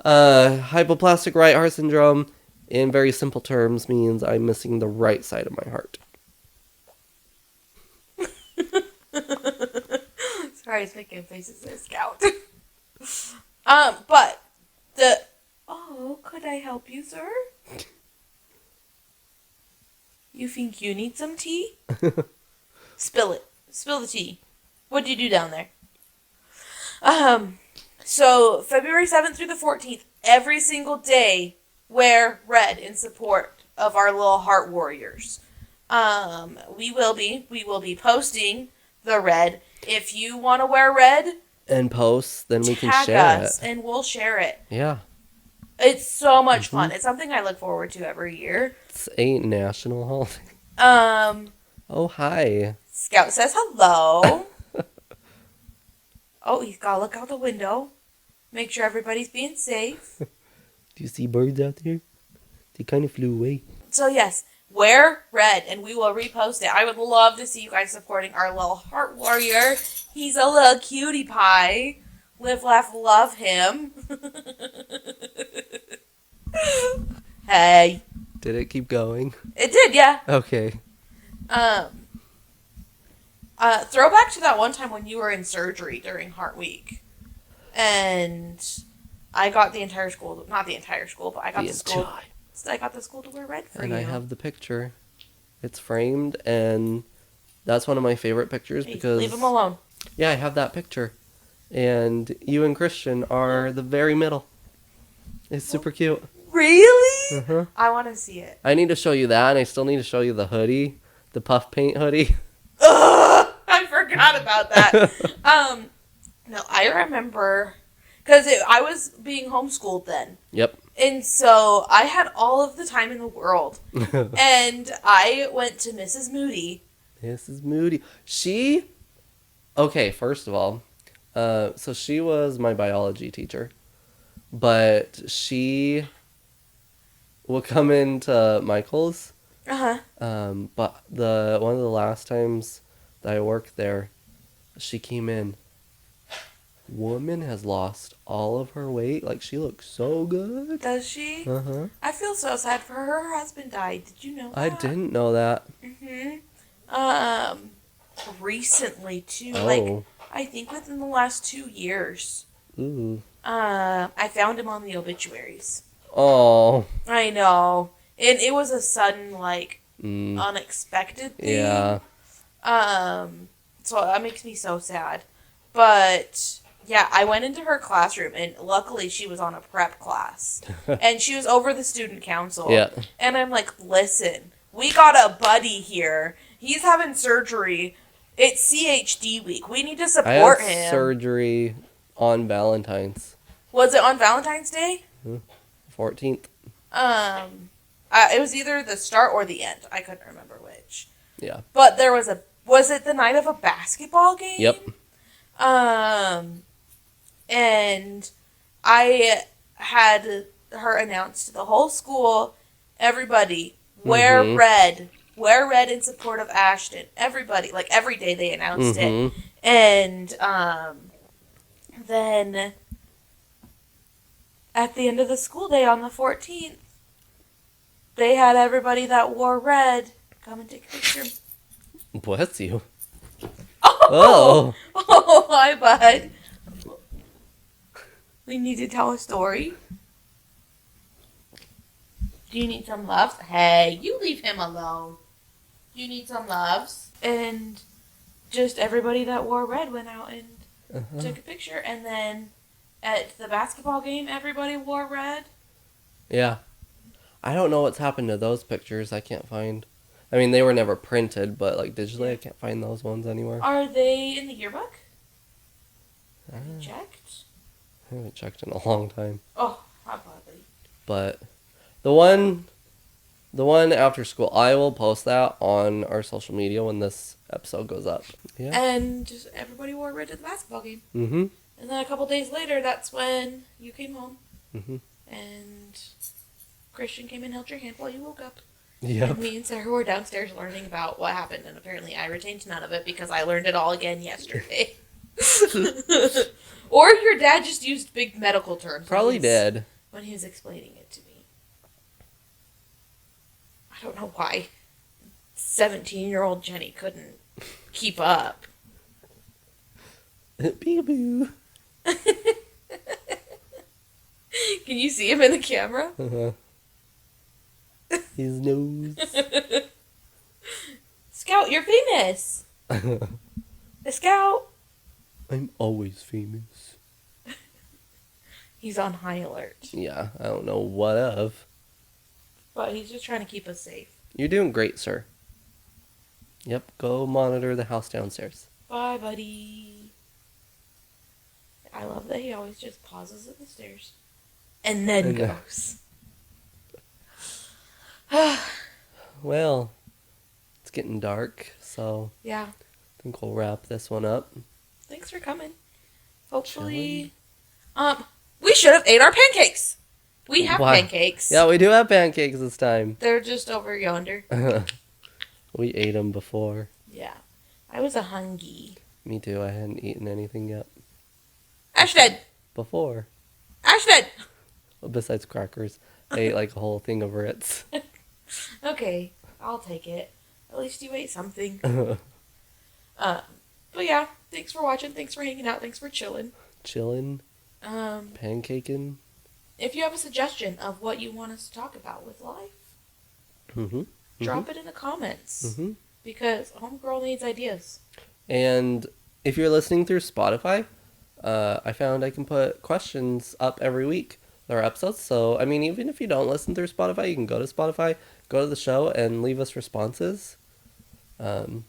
Hypoplastic right heart syndrome, in very simple terms, means I'm missing the right side of my heart. Sorry, I was making faces at Scout. But the... Oh, could I help you, sir? You think you need some tea? Spill it. Spill the tea. What do you do down there? So, February 7th through the 14th, every single day, wear red in support of our little heart warriors. We will be posting the red. If you want to wear red and post, then we can tag share us, it. and we'll share it. Yeah. It's so much fun. It's something I look forward to every year. It's a national holiday. Oh, hi. Scout says hello. Oh, he's got to look out the window. Make sure everybody's being safe. Do you see birds out there? They kind of flew away. So, yes, wear red, and we will repost it. I would love to see you guys supporting our little heart warrior. He's a little cutie pie. Live, laugh, love him. Hey. Did it keep going? It did, yeah. Okay. Throwback to that one time when you were in surgery during Heart Week. And I got the entire school, not the entire school, but I got the school to wear red for and you. I have the picture. It's framed, and that's one of my favorite pictures because... Leave him alone. Yeah, I have that picture. And you and Christian are the very middle. It's super cute. Really? Uh-huh. I want to see it. I need to show you that, and I still need to show you the hoodie. The puff paint hoodie. Ugh, I forgot about that. No, I remember... Because I was being homeschooled then. Yep. And so I had all of the time in the world. And I went to Mrs. Moody. Mrs. Moody. She... Okay, first of all, so she was my biology teacher. But she would come into Michael's. Uh-huh. But one of the last times that I worked there, she came in. Woman has lost all of her weight. Like, she looks so good. Does she? Uh-huh. I feel so sad for her. Her husband died. Did you know that? I didn't know that. Mm-hmm. Recently, too. Oh. Like, I think within the last 2 years. Ooh. I found him on the obituaries. Oh. I know. And it was a sudden, like, unexpected thing. Yeah. So that makes me so sad. But... yeah, I went into her classroom, and luckily she was on a prep class. And she was over the student council. Yeah. And I'm like, listen, we got a buddy here. He's having surgery. It's CHD week. We need to support him. I had surgery on Valentine's. Was it on Valentine's Day? 14th. It was either the start or the end. I couldn't remember which. Yeah. But there was was it the night of a basketball game? Yep. And I had her announce to the whole school, everybody, wear red. Wear red in support of Ashton. Everybody. Like, every day they announced it. And then at the end of the school day on the 14th, they had everybody that wore red come and take a picture. Bless you. Oh, hi, bud. We need to tell a story. Do you need some loves? Hey, you leave him alone. Do you need some loves? And just everybody that wore red went out and took a picture. And then at the basketball game, everybody wore red. Yeah. I don't know what's happened to those pictures. I can't find... I mean, they were never printed, but like digitally, I can't find those ones anywhere. Are they in the yearbook? Have you checked? I haven't checked in a long time. Oh, probably. But The one after school, I will post that on our social media when this episode goes up. Yeah. And just everybody wore red to the basketball game. Mm-hmm. And then a couple days later, that's when you came home. Mm-hmm. And Christian came and held your hand while you woke up. Yep. And me and Sarah were downstairs learning about what happened. And apparently I retained none of it because I learned it all again yesterday. Or your dad just used big medical terms. Probably did. When he was explaining it to me. I don't know why 17-year-old Jenny couldn't keep up. Peekaboo. Can you see him in the camera? Uh-huh. His nose. Scout, you're famous. Scout. I'm always famous. He's on high alert. Yeah, I don't know what of. But he's just trying to keep us safe. You're doing great, sir. Yep, go monitor the house downstairs. Bye, buddy. I love that he always just pauses at the stairs. And then goes. Well, it's getting dark, so Yeah. I think we'll wrap this one up. Thanks for coming. Hopefully... we should have ate our pancakes. We have pancakes. Yeah, we do have pancakes this time. They're just over yonder. We ate them before. Yeah. I was a hungry. Me too, I hadn't eaten anything yet. Ashton! Before. Ashton! Well, besides crackers, I ate like a whole thing of Ritz. Okay, I'll take it. At least you ate something. But yeah, thanks for watching. Thanks for hanging out. Thanks for chilling. Chilling. Pancaking. If you have a suggestion of what you want us to talk about with life, drop it in the comments. Because Homegirl needs ideas. And if you're listening through Spotify, I found I can put questions up every week with our episodes. So, I mean, even if you don't listen through Spotify, you can go to Spotify, go to the show, and leave us responses. And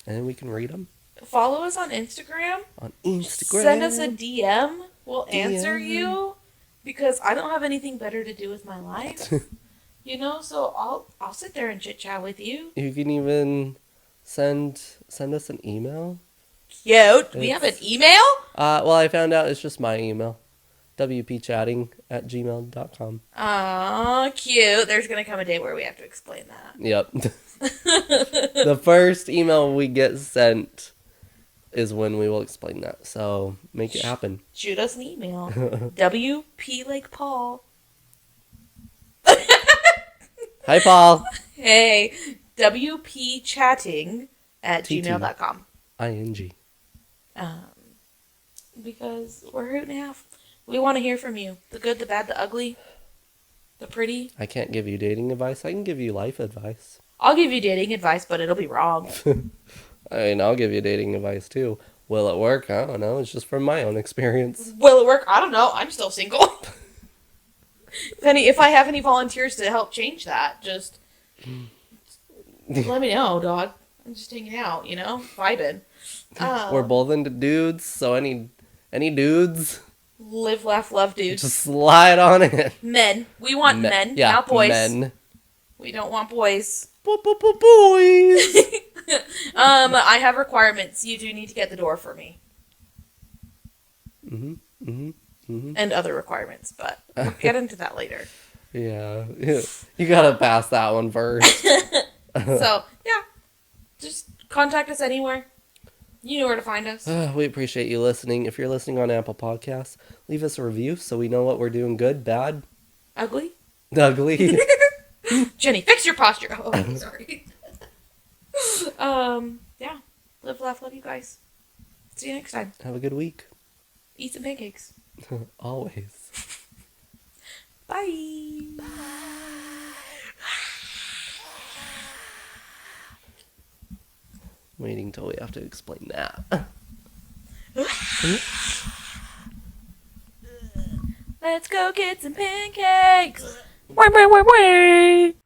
we can read them. Follow us on Instagram. On Instagram. Send us a DM. We'll answer you. Because I don't have anything better to do with my life. You know, so I'll sit there and chit-chat with you. You can even send us an email. Cute. We have an email? Well, I found out it's just my email. wpchatting@gmail.com. Aw, cute. There's going to come a day where we have to explain that. Yep. The first email we get sent is when we will explain that. So make it happen. Shoot us an email. WP like Paul. Hi, Paul. Hey, WPchatting@gmail.com. ING. Because we're a hoot and a half. We want to hear from you. The good, the bad, the ugly, the pretty. I can't give you dating advice. I can give you life advice. I'll give you dating advice, but it'll be wrong. I mean, I'll give you dating advice, too. Will it work? I don't know. It's just from my own experience. Will it work? I don't know. I'm still single. If I have any volunteers to help change that, just let me know, dog. I'm just hanging out, you know? Vibing. We're both into dudes, so any dudes... Live, laugh, love dudes. Just slide on it. Men. We want men, yeah, not boys. Men. We don't want boys. Boys. I have requirements. You do need to get the door for me. And other requirements, but we'll get into that later. Yeah. You gotta pass that one first. So, yeah. Just contact us anywhere. You know where to find us. We appreciate you listening. If you're listening on Apple Podcasts, leave us a review so we know what we're doing good, bad, Ugly. Ugly. Jenny, fix your posture. Oh, sorry. Yeah. Live, laugh, love you guys. See you next time. Have a good week. Eat some pancakes. Always. Bye. Bye. Waiting till we have to explain that. Let's go get some pancakes. Wait.